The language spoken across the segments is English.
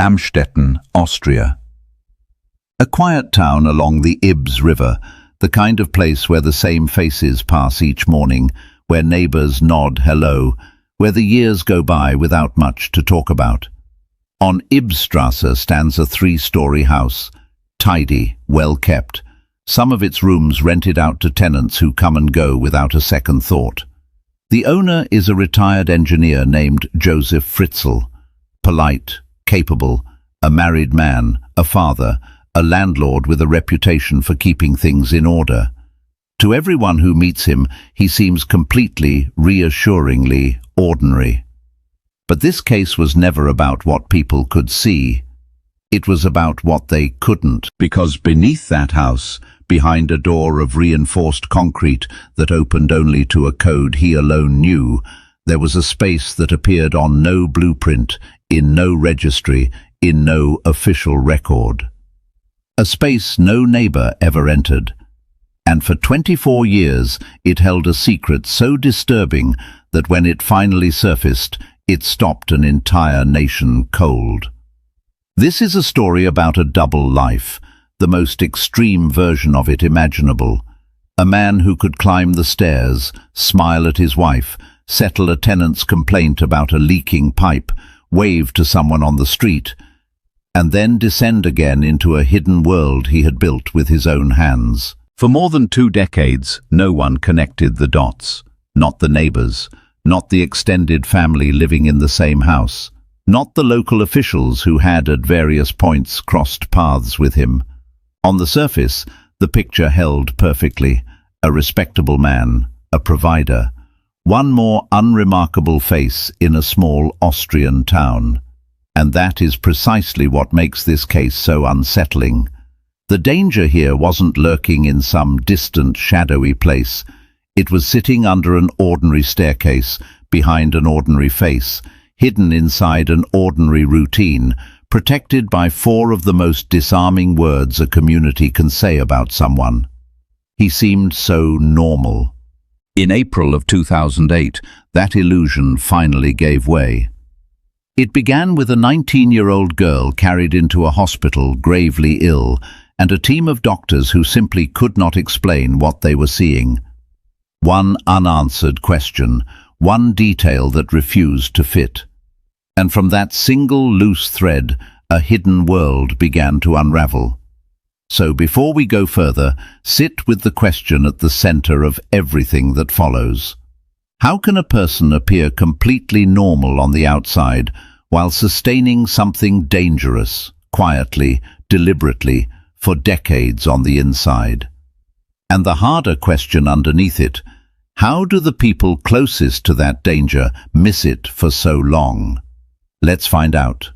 Amstetten, Austria. A quiet town along the Ibs River, the kind of place where the same faces pass each morning, where neighbours nod hello, where the years go by without much to talk about. On Ibstrasse stands a 3-story house, tidy, well kept, some of its rooms rented out to tenants who come and go without a second thought. The owner is a retired engineer named Joseph Fritzl, polite, capable, a married man, a father, a landlord with a reputation for keeping things in order. To everyone who meets him, he seems completely, reassuringly ordinary. But this case was never about what people could see. It was about what they couldn't, because beneath that house, behind a door of reinforced concrete that opened only to a code he alone knew, there was a space that appeared on no blueprint, in no registry, in no official record. A space no neighbour ever entered. And for 24 years it held a secret so disturbing that when it finally surfaced, it stopped an entire nation cold. This is a story about a double life, the most extreme version of it imaginable. A man who could climb the stairs, smile at his wife, settle a tenant's complaint about a leaking pipe, wave to someone on the street, and then descend again into a hidden world he had built with his own hands. For more than 2 decades, no one connected the dots. Not the neighbours, not the extended family living in the same house, not the local officials who had at various points crossed paths with him. On the surface, the picture held perfectly. A respectable man, a provider, one more unremarkable face in a small Austrian town. And that is precisely what makes this case so unsettling. The danger here wasn't lurking in some distant, shadowy place. It was sitting under an ordinary staircase, behind an ordinary face, hidden inside an ordinary routine, protected by 4 of the most disarming words a community can say about someone. He seemed so normal. In April of 2008, that illusion finally gave way. It began with a 19-year-old girl carried into a hospital gravely ill, and a team of doctors who simply could not explain what they were seeing. One unanswered question, one detail that refused to fit. And from that single loose thread, a hidden world began to unravel. So before we go further, sit with the question at the center of everything that follows. How can a person appear completely normal on the outside while sustaining something dangerous, quietly, deliberately, for decades on the inside? And the harder question underneath it, how do the people closest to that danger miss it for so long? Let's find out.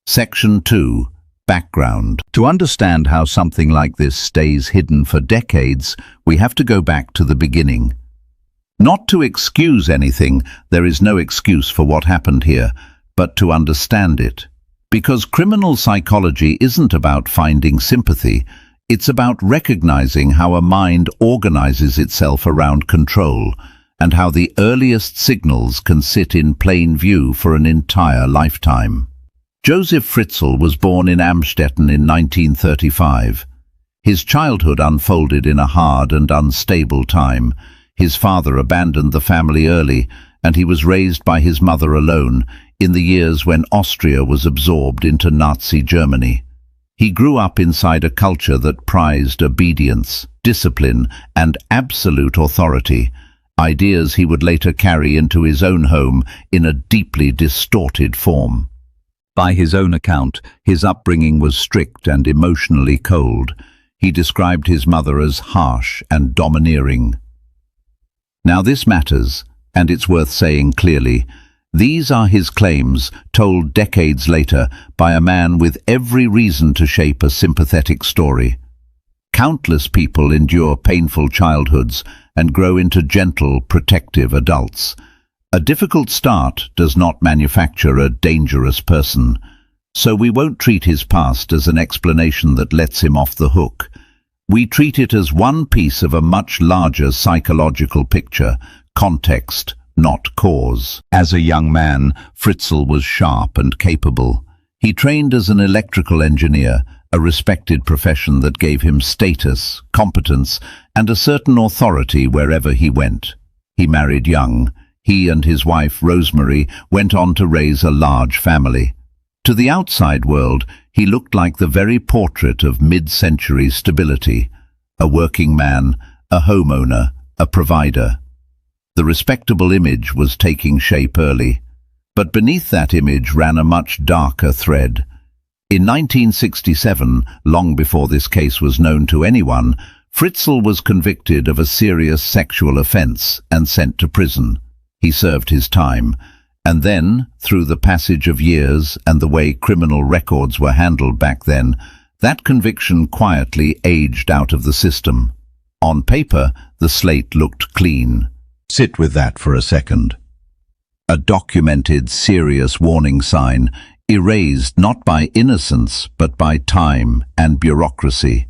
Section 2. Background. To understand how something like this stays hidden for decades, we have to go back to the beginning. Not to excuse anything, there is no excuse for what happened here, but to understand it. Because criminal psychology isn't about finding sympathy, it's about recognizing how a mind organizes itself around control, and how the earliest signals can sit in plain view for an entire lifetime. Joseph Fritzl was born in Amstetten in 1935. His childhood unfolded in a hard and unstable time. His father abandoned the family early, and he was raised by his mother alone in the years when Austria was absorbed into Nazi Germany. He grew up inside a culture that prized obedience, discipline, and absolute authority, ideas he would later carry into his own home in a deeply distorted form. By his own account, his upbringing was strict and emotionally cold. He described his mother as harsh and domineering. Now this matters, and it's worth saying clearly. These are his claims, told decades later by a man with every reason to shape a sympathetic story. Countless people endure painful childhoods and grow into gentle, protective adults. A difficult start does not manufacture a dangerous person, so we won't treat his past as an explanation that lets him off the hook. We treat it as one piece of a much larger psychological picture, context, not cause. As a young man, Fritzl was sharp and capable. He trained as an electrical engineer, a respected profession that gave him status, competence, and a certain authority wherever he went. He married young. He and his wife, Rosemary, went on to raise a large family. To the outside world, he looked like the very portrait of mid-century stability, a working man, a homeowner, a provider. The respectable image was taking shape early, but beneath that image ran a much darker thread. In 1967, long before this case was known to anyone, Fritzl was convicted of a serious sexual offense and sent to prison. He served his time, and then, through the passage of years and the way criminal records were handled back then, that conviction quietly aged out of the system. On paper, the slate looked clean. Sit with that for a second. A documented, serious warning sign, erased not by innocence but by time and bureaucracy,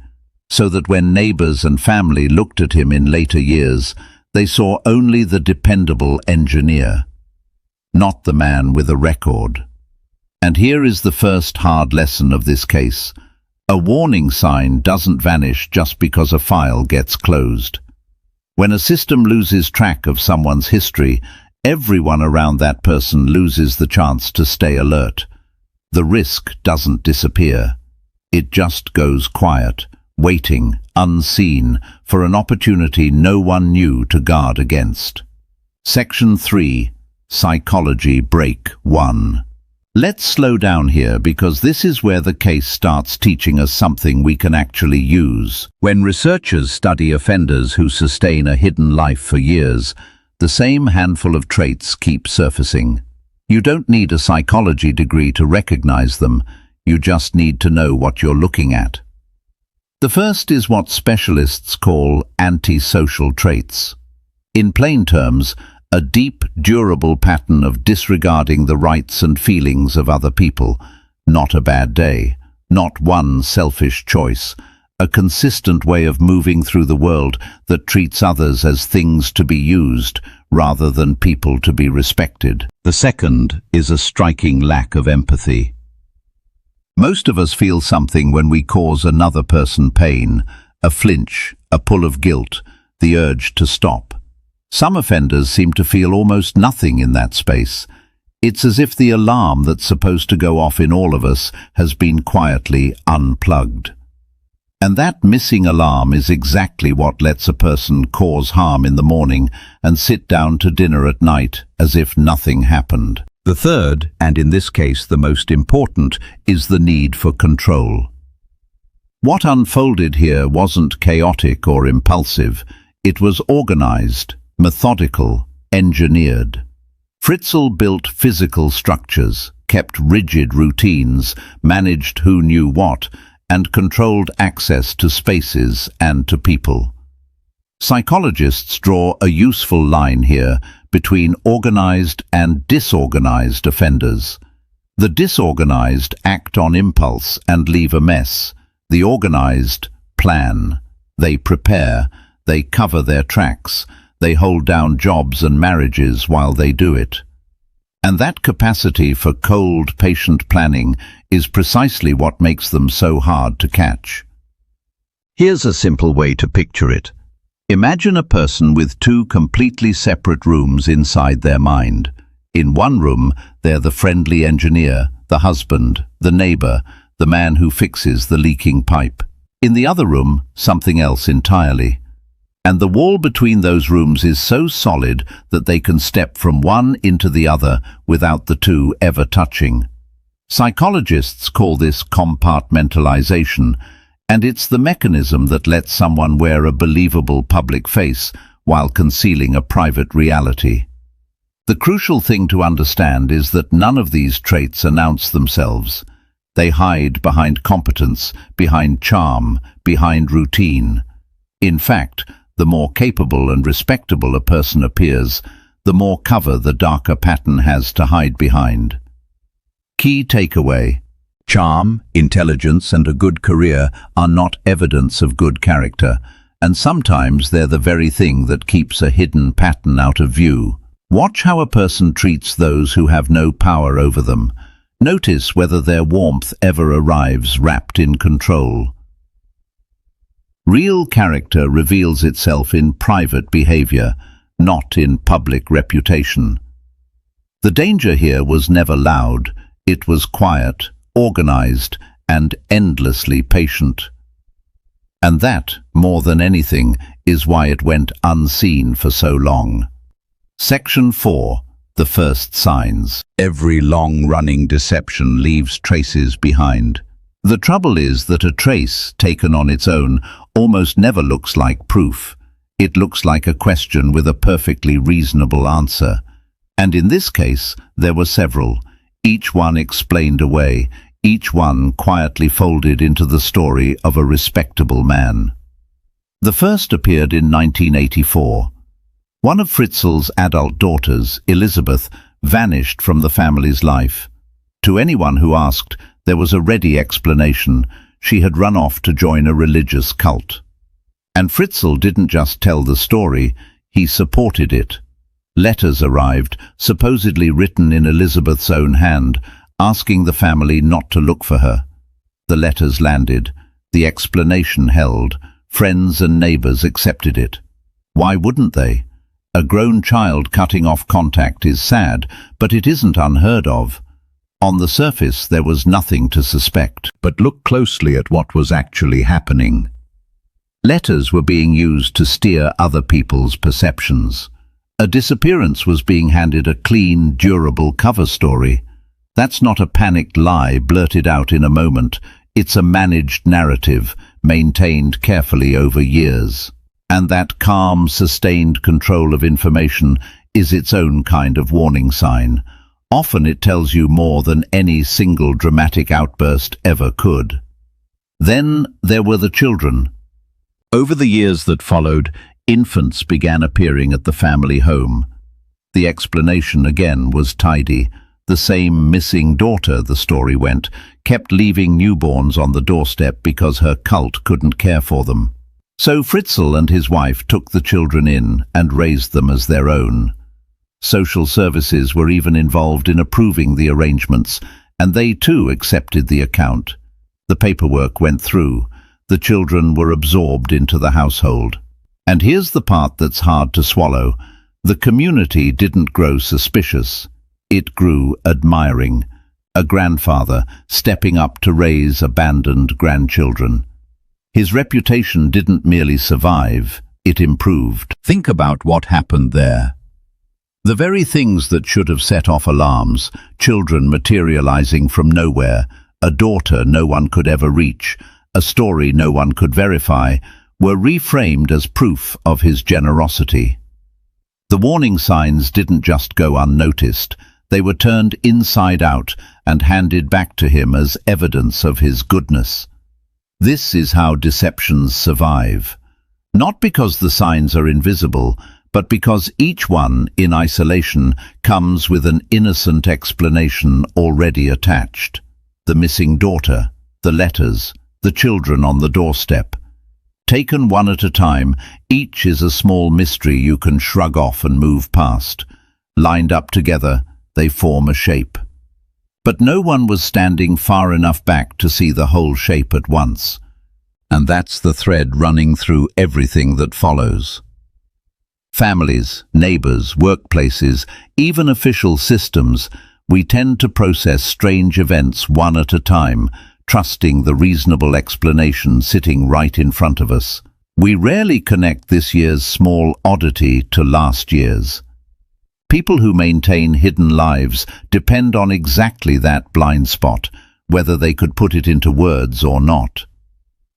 so that when neighbors and family looked at him in later years, they saw only the dependable engineer, not the man with a record. And here is the first hard lesson of this case. A warning sign doesn't vanish just because a file gets closed. When a system loses track of someone's history, everyone around that person loses the chance to stay alert. The risk doesn't disappear. It just goes quiet, waiting, unseen, for an opportunity no one knew to guard against. Section 3. Psychology Break 1. Let's slow down here because this is where the case starts teaching us something we can actually use. When researchers study offenders who sustain a hidden life for years, the same handful of traits keep surfacing. You don't need a psychology degree to recognize them, you just need to know what you're looking at. The first is what specialists call antisocial traits. In plain terms, a deep, durable pattern of disregarding the rights and feelings of other people. Not a bad day, not one selfish choice, a consistent way of moving through the world that treats others as things to be used rather than people to be respected. The second is a striking lack of empathy. Most of us feel something when we cause another person pain, a flinch, a pull of guilt, the urge to stop. Some offenders seem to feel almost nothing in that space. It's as if the alarm that's supposed to go off in all of us has been quietly unplugged. And that missing alarm is exactly what lets a person cause harm in the morning and sit down to dinner at night as if nothing happened. The third, and in this case the most important, is the need for control. What unfolded here wasn't chaotic or impulsive. It was organized, methodical, engineered. Fritzl built physical structures, kept rigid routines, managed who knew what, and controlled access to spaces and to people. Psychologists draw a useful line here between organized and disorganized offenders. The disorganized act on impulse and leave a mess. The organized plan. They prepare, they cover their tracks, they hold down jobs and marriages while they do it. And that capacity for cold, patient planning is precisely what makes them so hard to catch. Here's a simple way to picture it. Imagine a person with two completely separate rooms inside their mind. In one room, they're the friendly engineer, the husband, the neighbor, the man who fixes the leaking pipe. In the other room, something else entirely. And the wall between those rooms is so solid that they can step from one into the other without the two ever touching. Psychologists call this compartmentalization, and it's the mechanism that lets someone wear a believable public face while concealing a private reality. The crucial thing to understand is that none of these traits announce themselves. They hide behind competence, behind charm, behind routine. In fact, the more capable and respectable a person appears, the more cover the darker pattern has to hide behind. Key takeaway: charm, intelligence, and a good career are not evidence of good character, and sometimes they're the very thing that keeps a hidden pattern out of view. Watch how a person treats those who have no power over them. Notice whether their warmth ever arrives wrapped in control. Real character reveals itself in private behavior, not in public reputation. The danger here was never loud. It was quiet, organized, and endlessly patient. And that, more than anything, is why it went unseen for so long. Section 4. The first signs. Every long-running deception leaves traces behind. The trouble is that a trace, taken on its own, almost never looks like proof. It looks like a question with a perfectly reasonable answer. And in this case, there were several, each one explained away, each one quietly folded into the story of a respectable man. The first appeared in 1984. One of Fritzl's adult daughters, Elizabeth, vanished from the family's life. To anyone who asked, there was a ready explanation. She had run off to join a religious cult. And Fritzl didn't just tell the story, he supported it. Letters arrived, supposedly written in Elizabeth's own hand, asking the family not to look for her. The letters landed. The explanation held. Friends and neighbors accepted it. Why wouldn't they? A grown child cutting off contact is sad, but it isn't unheard of. On the surface, there was nothing to suspect. But look closely at what was actually happening. Letters were being used to steer other people's perceptions. A disappearance was being handed a clean, durable cover story. That's not a panicked lie blurted out in a moment. It's a managed narrative, maintained carefully over years. And that calm, sustained control of information is its own kind of warning sign. Often it tells you more than any single dramatic outburst ever could. Then there were the children. Over the years that followed, infants began appearing at the family home. The explanation again was tidy. The same missing daughter, the story went, kept leaving newborns on the doorstep because her cult couldn't care for them. So Fritzl and his wife took the children in and raised them as their own. Social services were even involved in approving the arrangements, and they too accepted the account. The paperwork went through. The children were absorbed into the household. And here's the part that's hard to swallow. The community didn't grow suspicious. It grew admiring. A grandfather stepping up to raise abandoned grandchildren. His reputation didn't merely survive, it improved. Think about what happened there. The very things that should have set off alarms, children materializing from nowhere, a daughter no one could ever reach, a story no one could verify, were reframed as proof of his generosity. The warning signs didn't just go unnoticed. They were turned inside out and handed back to him as evidence of his goodness. This is how deceptions survive. Not because the signs are invisible, but because each one, in isolation, comes with an innocent explanation already attached. The missing daughter, the letters, the children on the doorstep. Taken one at a time, each is a small mystery you can shrug off and move past. Lined up together, they form a shape. But no one was standing far enough back to see the whole shape at once. And that's the thread running through everything that follows. Families, neighbors, workplaces, even official systems, we tend to process strange events one at a time, trusting the reasonable explanation sitting right in front of us. We rarely connect this year's small oddity to last year's. People who maintain hidden lives depend on exactly that blind spot, whether they could put it into words or not.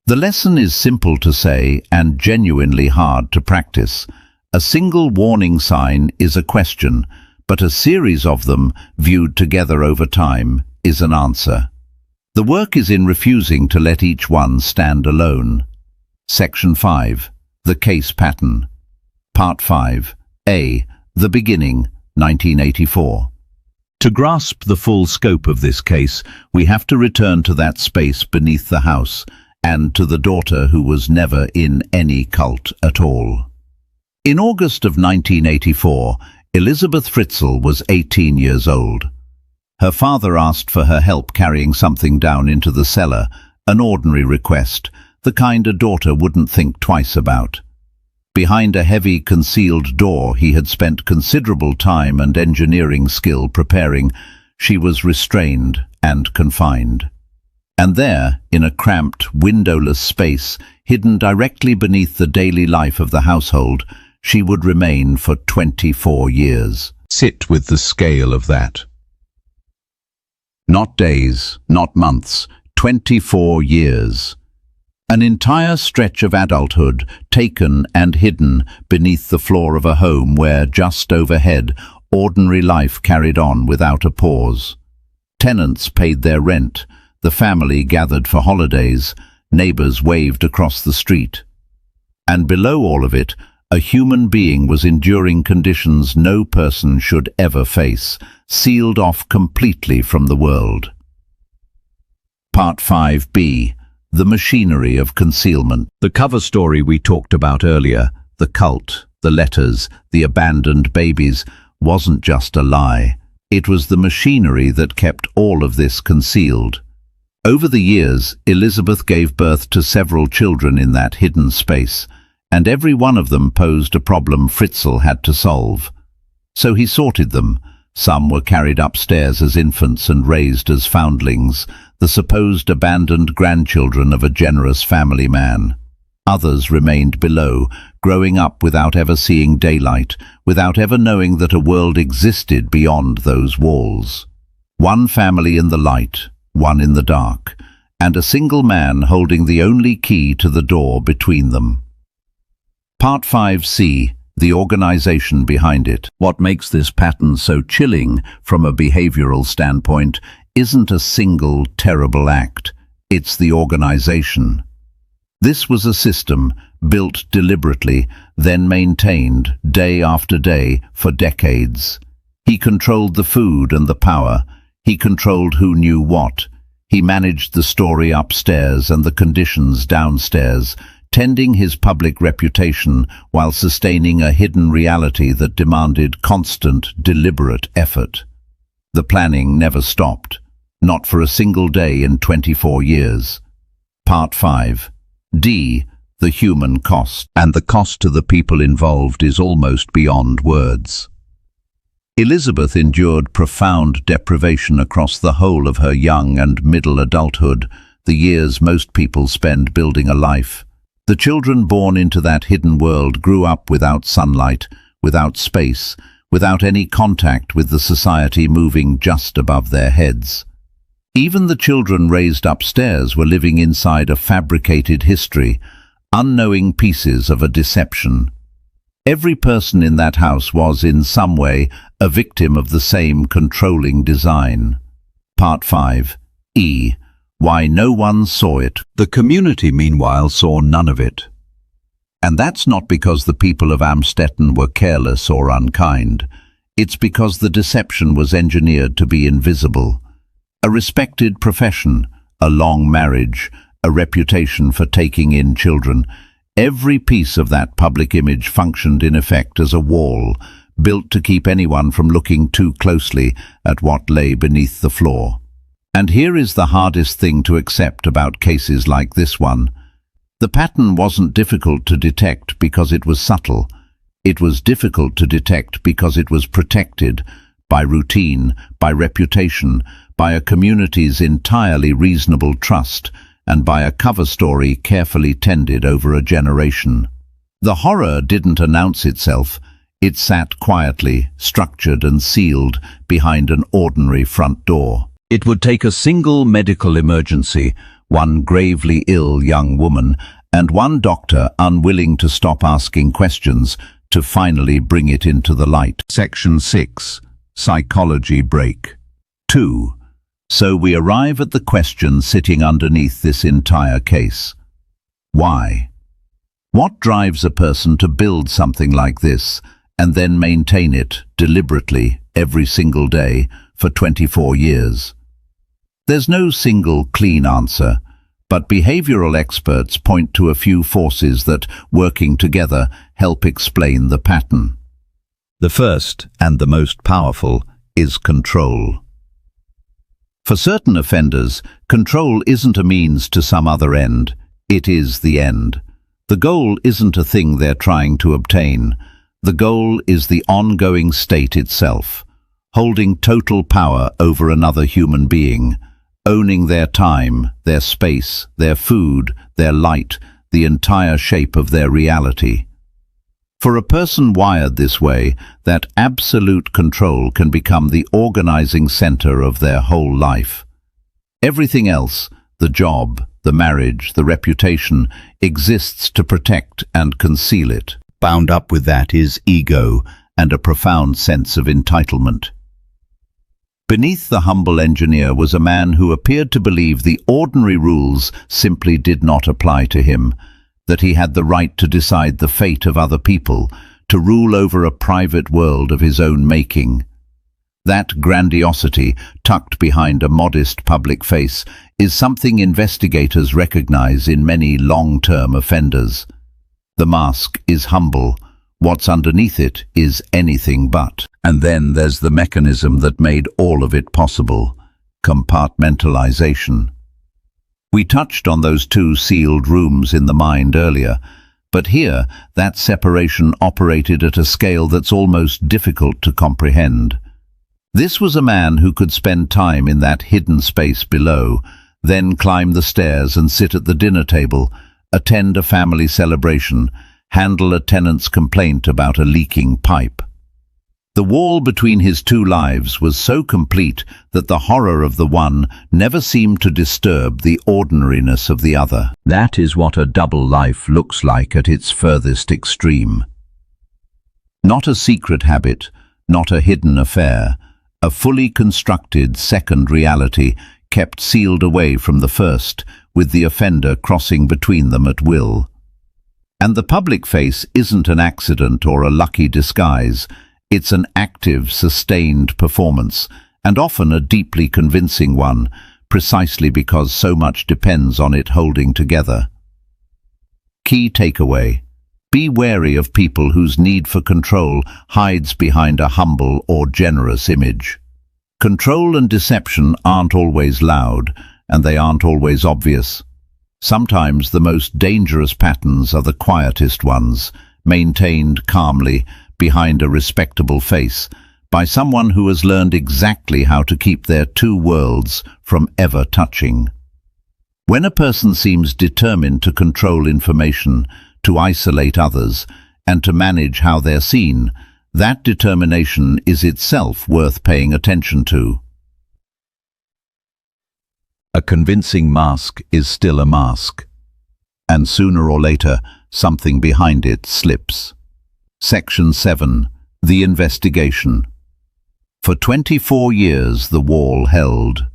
The lesson is simple to say and genuinely hard to practice. A single warning sign is a question, but a series of them, viewed together over time, is an answer. The work is in refusing to let each one stand alone. Section 5. The Case Pattern. Part 5. A. The Beginning, 1984. To grasp the full scope of this case, we have to return to that space beneath the house and to the daughter who was never in any cult at all. In August of 1984, Elizabeth Fritzl was 18 years old. Her father asked for her help carrying something down into the cellar, an ordinary request, the kind a daughter wouldn't think twice about. Behind a heavy, concealed door he had spent considerable time and engineering skill preparing. She was restrained and confined. And there, in a cramped, windowless space, hidden directly beneath the daily life of the household, she would remain for 24 years. Sit with the scale of that. Not days, not months, 24 years. An entire stretch of adulthood taken and hidden beneath the floor of a home where, just overhead, ordinary life carried on without a pause. Tenants paid their rent, the family gathered for holidays, neighbors waved across the street. And below all of it, a human being was enduring conditions no person should ever face, sealed off completely from the world. Part 5b. The machinery of concealment. The cover story we talked about earlier, the cult, the letters, the abandoned babies, wasn't just a lie. It was the machinery that kept all of this concealed. Over the years, Elizabeth gave birth to several children in that hidden space, and every one of them posed a problem Fritzl had to solve. So he sorted them. Some were carried upstairs as infants and raised as foundlings, the supposed abandoned grandchildren of a generous family man. Others remained below, growing up without ever seeing daylight, without ever knowing that a world existed beyond those walls. One family in the light, one in the dark, and a single man holding the only key to the door between them. Part 5c. The organization behind it. What makes this pattern so chilling from a behavioral standpoint isn't a single terrible act, it's the organization. This was a system built deliberately, then maintained day after day for decades. He controlled the food and the power, he controlled who knew what, he managed the story upstairs and the conditions downstairs, tending his public reputation while sustaining a hidden reality that demanded constant, deliberate effort. The planning never stopped, not for a single day in 24 years. Part 5. D. The human cost. And the cost to the people involved is almost beyond words. Elizabeth endured profound deprivation across the whole of her young and middle adulthood, the years most people spend building a life. The children born into that hidden world grew up without sunlight, without space, without any contact with the society moving just above their heads. Even the children raised upstairs were living inside a fabricated history, unknowing pieces of a deception. Every person in that house was, in some way, a victim of the same controlling design. Part 5. E. Why no one saw it. The community, meanwhile, saw none of it. And that's not because the people of Amstetten were careless or unkind. It's because the deception was engineered to be invisible. A respected profession, a long marriage, a reputation for taking in children. Every piece of that public image functioned in effect as a wall, built to keep anyone from looking too closely at what lay beneath the floor. And here is the hardest thing to accept about cases like this one. The pattern wasn't difficult to detect because it was subtle. It was difficult to detect because it was protected by routine, by reputation, by a community's entirely reasonable trust, and by a cover story carefully tended over a generation. The horror didn't announce itself. It sat quietly, structured and sealed behind an ordinary front door. It would take a single medical emergency, one gravely ill young woman, and one doctor unwilling to stop asking questions to finally bring it into the light. Section 6. Psychology break. 2. So we arrive at the question sitting underneath this entire case. Why? What drives a person to build something like this and then maintain it deliberately every single day for 24 years? There's no single clean answer, but behavioral experts point to a few forces that, working together, help explain the pattern. The first, and the most powerful, is control. For certain offenders, control isn't a means to some other end, it is the end. The goal isn't a thing they're trying to obtain. The goal is the ongoing state itself, holding total power over another human being, owning their time, their space, their food, their light, the entire shape of their reality. For a person wired this way, that absolute control can become the organizing center of their whole life. Everything else, the job, the marriage, the reputation, exists to protect and conceal it. Bound up with that is ego and a profound sense of entitlement. Beneath the humble engineer was a man who appeared to believe the ordinary rules simply did not apply to him, that he had the right to decide the fate of other people, to rule over a private world of his own making. That grandiosity, tucked behind a modest public face, is something investigators recognize in many long-term offenders. The mask is humble. What's underneath it is anything but. And then there's the mechanism that made all of it possible: compartmentalization. We touched on those two sealed rooms in the mind earlier, but here that separation operated at a scale that's almost difficult to comprehend. This was a man who could spend time in that hidden space below, then climb the stairs and sit at the dinner table, attend a family celebration, handle a tenant's complaint about a leaking pipe. The wall between his two lives was so complete that the horror of the one never seemed to disturb the ordinariness of the other. That is what a double life looks like at its furthest extreme. Not a secret habit, not a hidden affair, a fully constructed second reality kept sealed away from the first, with the offender crossing between them at will. And the public face isn't an accident or a lucky disguise. It's an active, sustained performance, and often a deeply convincing one, precisely because so much depends on it holding together. Key takeaway: be wary of people whose need for control hides behind a humble or generous image. Control and deception aren't always loud, and they aren't always obvious. Sometimes the most dangerous patterns are the quietest ones, maintained calmly behind a respectable face, by someone who has learned exactly how to keep their two worlds from ever touching. When a person seems determined to control information, to isolate others, and to manage how they're seen, that determination is itself worth paying attention to. A convincing mask is still a mask, and sooner or later something behind it slips. Section 7. The investigation. For 24 years the wall held.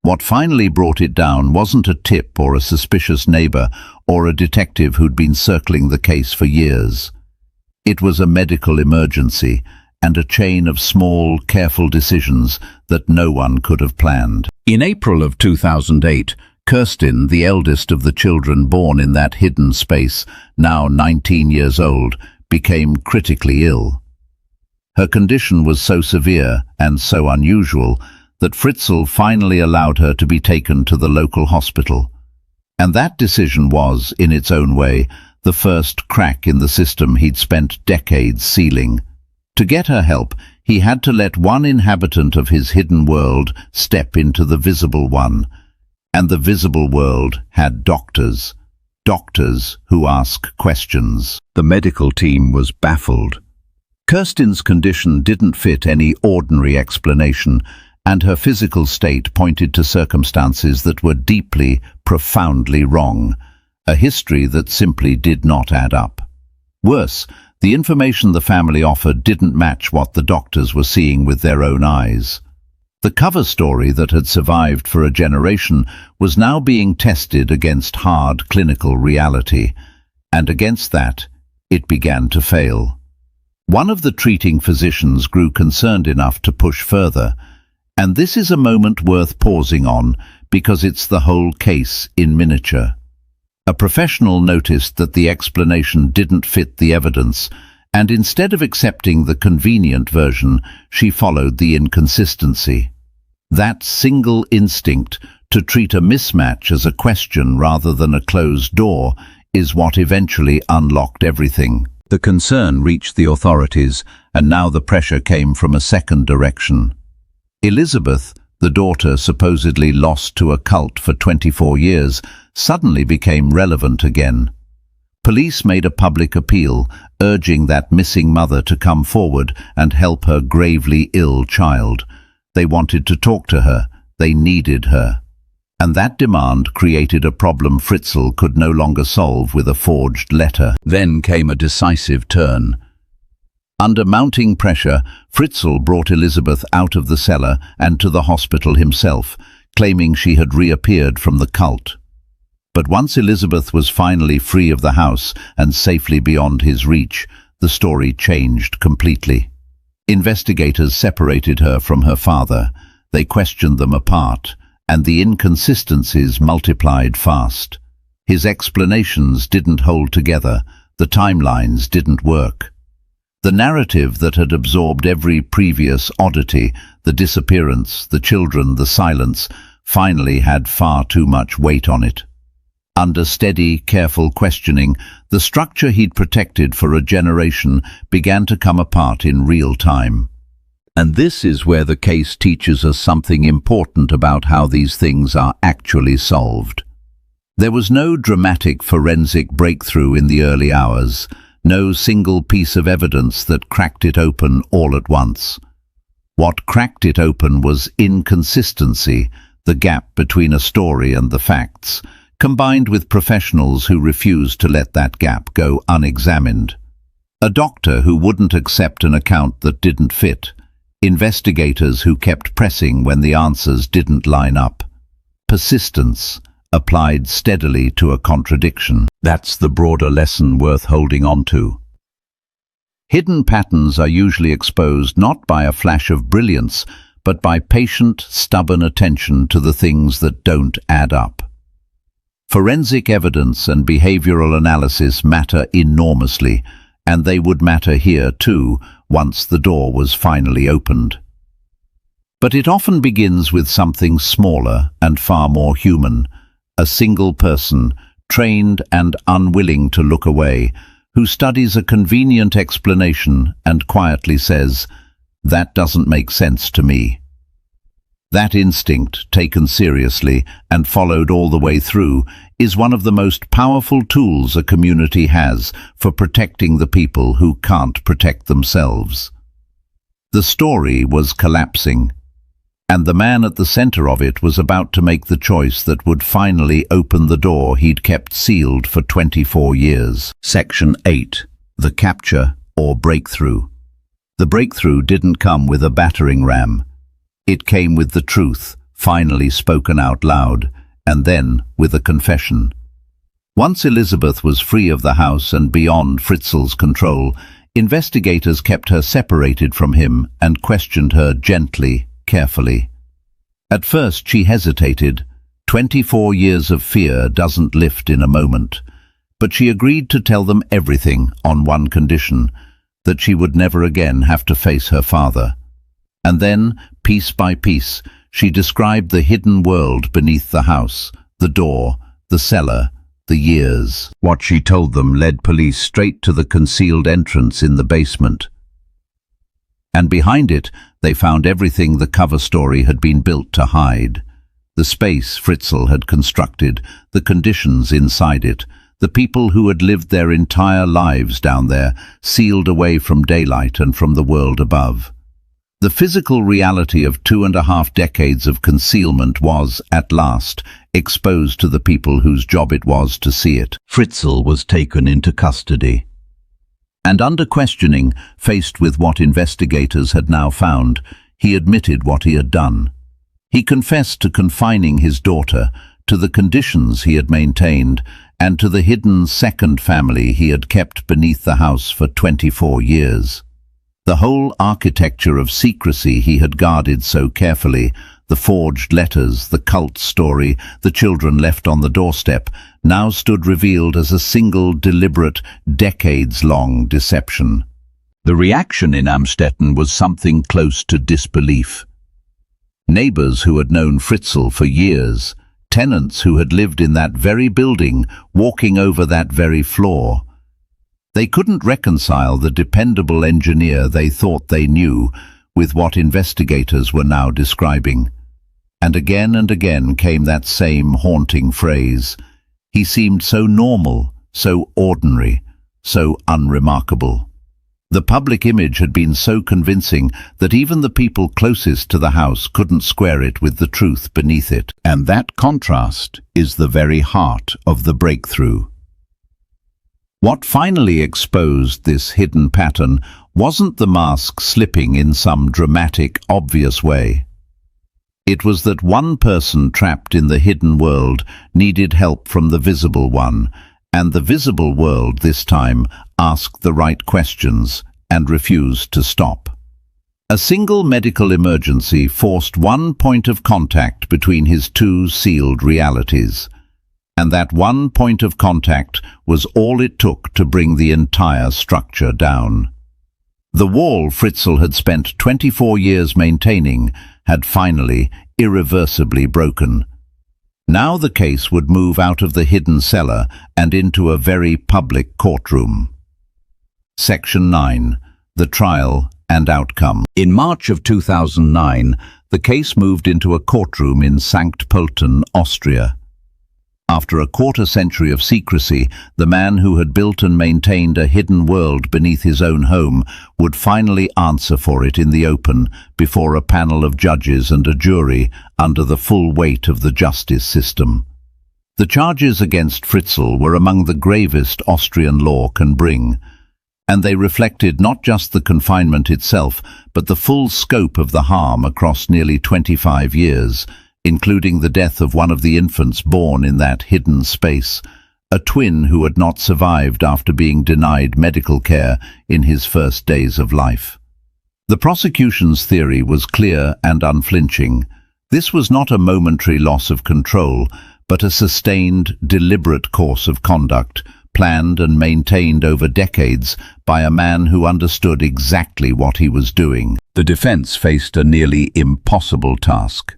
What finally brought it down wasn't a tip or a suspicious neighbor or a detective who'd been circling the case for years. It was a medical emergency and a chain of small, careful decisions that no one could have planned. In April of 2008, Kerstin, the eldest of the children born in that hidden space, now 19 years old, became critically ill. Her condition was so severe and so unusual that Fritzl finally allowed her to be taken to the local hospital. And that decision was, in its own way, the first crack in the system he'd spent decades sealing. To get her help, he had to let one inhabitant of his hidden world step into the visible one. And the visible world had doctors. Doctors who ask questions. The medical team was baffled. Kerstin's condition didn't fit any ordinary explanation, and her physical state pointed to circumstances that were deeply, profoundly wrong, a history that simply did not add up. Worse, the information the family offered didn't match what the doctors were seeing with their own eyes. The cover story that had survived for a generation was now being tested against hard clinical reality, and against that, it began to fail. One of the treating physicians grew concerned enough to push further, and this is a moment worth pausing on because it's the whole case in miniature. A professional noticed that the explanation didn't fit the evidence, and instead of accepting the convenient version, she followed the inconsistency. That single instinct to treat a mismatch as a question rather than a closed door is what eventually unlocked everything. The concern reached the authorities, and now the pressure came from a second direction. Elizabeth, the daughter supposedly lost to a cult for 24 years, suddenly became relevant again. Police made a public appeal, urging that missing mother to come forward and help her gravely ill child. They wanted to talk to her. They needed her. And that demand created a problem Fritzl could no longer solve with a forged letter. Then came a decisive turn. Under mounting pressure, Fritzl brought Elizabeth out of the cellar and to the hospital himself, claiming she had reappeared from the cult. But once Elizabeth was finally free of the house and safely beyond his reach, the story changed completely. Investigators separated her from her father. They questioned them apart, and the inconsistencies multiplied fast. His explanations didn't hold together. The timelines didn't work. The narrative that had absorbed every previous oddity, the disappearance, the children, the silence, finally had far too much weight on it. Under steady, careful questioning, the structure he'd protected for a generation began to come apart in real time. And this is where the case teaches us something important about how these things are actually solved. There was no dramatic forensic breakthrough in the early hours, no single piece of evidence that cracked it open all at once. What cracked it open was inconsistency, the gap between a story and the facts, combined with professionals who refused to let that gap go unexamined. A doctor who wouldn't accept an account that didn't fit. Investigators who kept pressing when the answers didn't line up. Persistence, applied steadily to a contradiction. That's the broader lesson worth holding on to. Hidden patterns are usually exposed not by a flash of brilliance, but by patient, stubborn attention to the things that don't add up. Forensic evidence and behavioral analysis matter enormously, and they would matter here too, once the door was finally opened. But it often begins with something smaller and far more human, a single person, trained and unwilling to look away, who studies a convenient explanation and quietly says, "That doesn't make sense to me." That instinct, taken seriously and followed all the way through, is one of the most powerful tools a community has for protecting the people who can't protect themselves. The story was collapsing, and the man at the center of it was about to make the choice that would finally open the door he'd kept sealed for 24 years. Section 8. The capture or breakthrough. The breakthrough didn't come with a battering ram. It came with the truth, finally spoken out loud, and then with a confession. Once Elizabeth was free of the house and beyond Fritzl's control, investigators kept her separated from him and questioned her gently, carefully. At first she hesitated. 24 years of fear doesn't lift in a moment. But she agreed to tell them everything on one condition, that she would never again have to face her father. And then, piece by piece, she described the hidden world beneath the house, the door, the cellar, the years. What she told them led police straight to the concealed entrance in the basement. And behind it, they found everything the cover story had been built to hide. The space Fritzl had constructed, the conditions inside it, the people who had lived their entire lives down there, sealed away from daylight and from the world above. The physical reality of 2.5 decades of concealment was, at last, exposed to the people whose job it was to see it. Fritzl was taken into custody. And under questioning, faced with what investigators had now found, he admitted what he had done. He confessed to confining his daughter, to the conditions he had maintained, and to the hidden second family he had kept beneath the house for 24 years. The whole architecture of secrecy he had guarded so carefully, the forged letters, the cult story, the children left on the doorstep, now stood revealed as a single, deliberate, decades-long deception. The reaction in Amstetten was something close to disbelief. Neighbors who had known Fritzl for years, tenants who had lived in that very building, walking over that very floor. They couldn't reconcile the dependable engineer they thought they knew with what investigators were now describing. And again came that same haunting phrase. He seemed so normal, so ordinary, so unremarkable. The public image had been so convincing that even the people closest to the house couldn't square it with the truth beneath it. And that contrast is the very heart of the breakthrough. What finally exposed this hidden pattern wasn't the mask slipping in some dramatic, obvious way. It was that one person trapped in the hidden world needed help from the visible one, and the visible world this time asked the right questions and refused to stop. A single medical emergency forced one point of contact between his two sealed realities, and that one point of contact was all it took to bring the entire structure down. The wall Fritzl had spent 24 years maintaining had finally, irreversibly broken. Now the case would move out of the hidden cellar and into a very public courtroom. Section 9. The Trial and Outcome. In March of 2009, the case moved into a courtroom in St. Pölten, Austria. After a quarter-century of secrecy, the man who had built and maintained a hidden world beneath his own home would finally answer for it in the open before a panel of judges and a jury under the full weight of the justice system. The charges against Fritzl were among the gravest Austrian law can bring, and they reflected not just the confinement itself, but the full scope of the harm across nearly 25 years, including the death of one of the infants born in that hidden space, a twin who had not survived after being denied medical care in his first days of life. The prosecution's theory was clear and unflinching. This was not a momentary loss of control, but a sustained, deliberate course of conduct, planned and maintained over decades by a man who understood exactly what he was doing. The defense faced a nearly impossible task.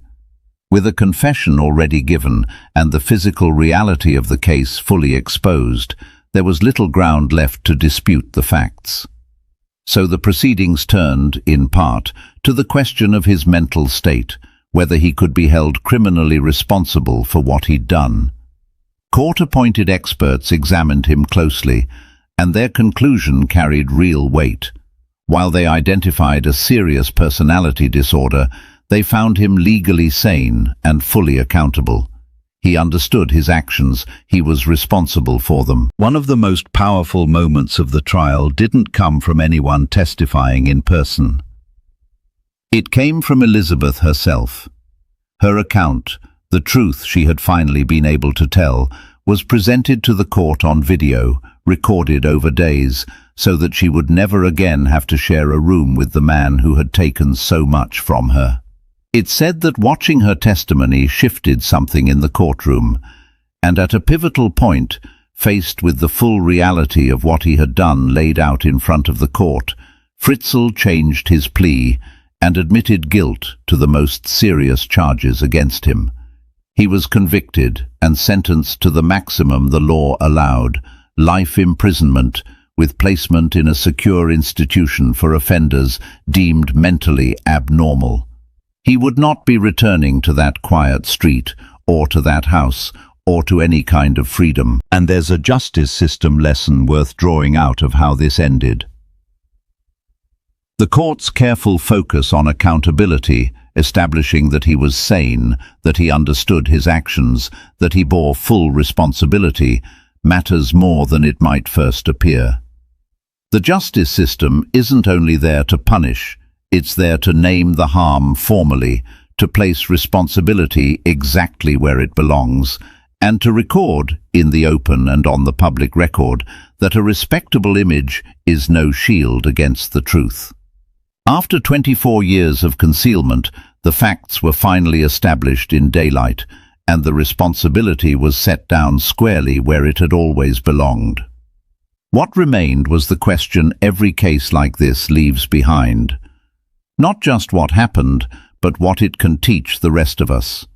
With a confession already given and the physical reality of the case fully exposed, there was little ground left to dispute the facts. So the proceedings turned, in part, to the question of his mental state, whether he could be held criminally responsible for what he'd done. Court-appointed experts examined him closely, and their conclusion carried real weight. While they identified a serious personality disorder, they found him legally sane and fully accountable. He understood his actions, he was responsible for them. One of the most powerful moments of the trial didn't come from anyone testifying in person. It came from Elizabeth herself. Her account, the truth she had finally been able to tell, was presented to the court on video, recorded over days, so that she would never again have to share a room with the man who had taken so much from her. It said that watching her testimony shifted something in the courtroom, and at a pivotal point, faced with the full reality of what he had done laid out in front of the court, Fritzl changed his plea and admitted guilt to the most serious charges against him. He was convicted and sentenced to the maximum the law allowed, life imprisonment, with placement in a secure institution for offenders deemed mentally abnormal. He would not be returning to that quiet street, or to that house, or to any kind of freedom. And there's a justice system lesson worth drawing out of how this ended. The court's careful focus on accountability, establishing that he was sane, that he understood his actions, that he bore full responsibility, matters more than it might first appear. The justice system isn't only there to punish, it's there to name the harm formally, to place responsibility exactly where it belongs, and to record, in the open and on the public record, that a respectable image is no shield against the truth. After 24 years of concealment, the facts were finally established in daylight, and the responsibility was set down squarely where it had always belonged. What remained was the question every case like this leaves behind. Not just what happened, but what it can teach the rest of us.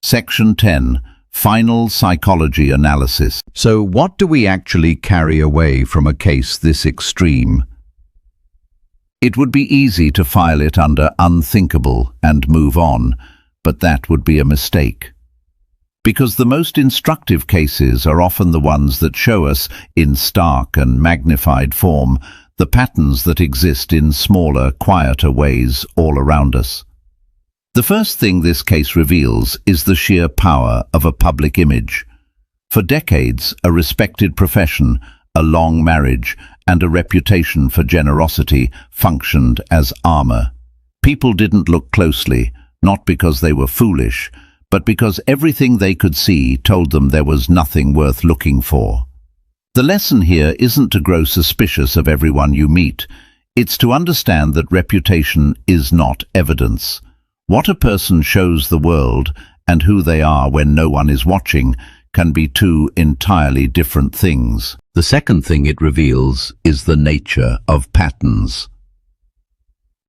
Section 10. Final psychology analysis. So what do we actually carry away from a case this extreme? It would be easy to file it under unthinkable and move on, but that would be a mistake. Because the most instructive cases are often the ones that show us, in stark and magnified form, the patterns that exist in smaller, quieter ways all around us. The first thing this case reveals is the sheer power of a public image. For decades, a respected profession, a long marriage, and a reputation for generosity functioned as armor. People didn't look closely, not because they were foolish, but because everything they could see told them there was nothing worth looking for. The lesson here isn't to grow suspicious of everyone you meet. It's to understand that reputation is not evidence. What a person shows the world and who they are when no one is watching can be two entirely different things. The second thing it reveals is the nature of patterns.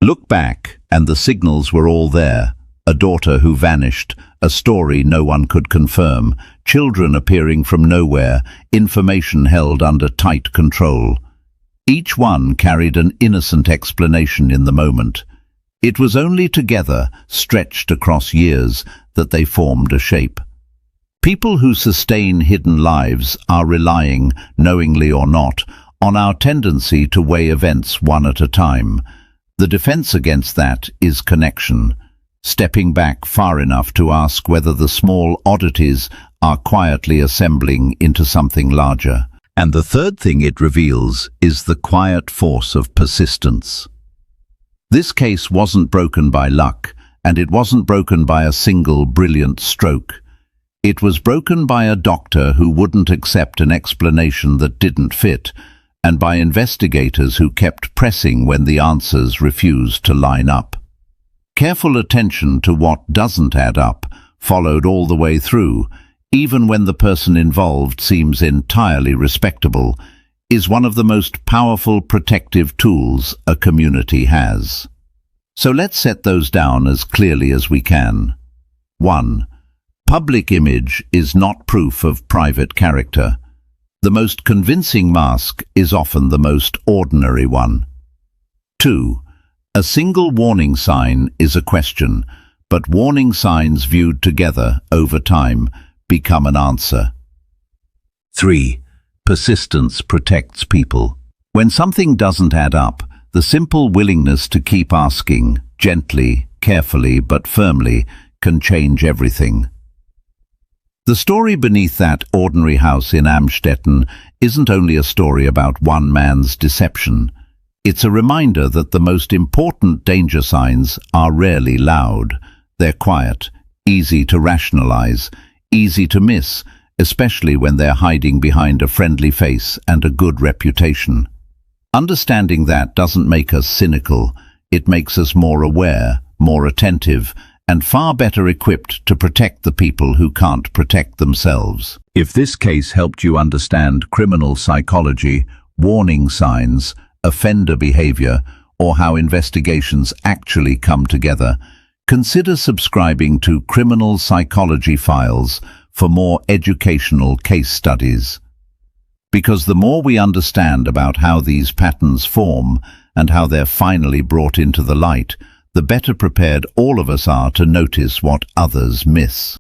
Look back, and the signals were all there. A daughter who vanished, a story no one could confirm, children appearing from nowhere, information held under tight control. Each one carried an innocent explanation in the moment. It was only together, stretched across years, that they formed a shape. People who sustain hidden lives are relying, knowingly or not, on our tendency to weigh events one at a time. The defense against that is connection. Stepping back far enough to ask whether the small oddities are quietly assembling into something larger. And the third thing it reveals is the quiet force of persistence. This case wasn't broken by luck, and it wasn't broken by a single brilliant stroke. It was broken by a doctor who wouldn't accept an explanation that didn't fit, and by investigators who kept pressing when the answers refused to line up. Careful attention to what doesn't add up followed all the way through, even when the person involved seems entirely respectable, is one of the most powerful protective tools a community has. So let's set those down as clearly as we can. 1. Public image is not proof of private character. The most convincing mask is often the most ordinary one. 2. A single warning sign is a question, but warning signs viewed together over time become an answer. 3. Persistence protects people. When something doesn't add up, the simple willingness to keep asking, gently, carefully, but firmly, can change everything. The story beneath that ordinary house in Amstetten isn't only a story about one man's deception. It's a reminder that the most important danger signs are rarely loud. They're quiet, easy to rationalize, easy to miss, especially when they're hiding behind a friendly face and a good reputation. Understanding that doesn't make us cynical. It makes us more aware, more attentive, and far better equipped to protect the people who can't protect themselves. If this case helped you understand criminal psychology, warning signs, offender behavior, or how investigations actually come together, consider subscribing to Criminal Psychology Files for more educational case studies. Because the more we understand about how these patterns form and how they're finally brought into the light, the better prepared all of us are to notice what others miss.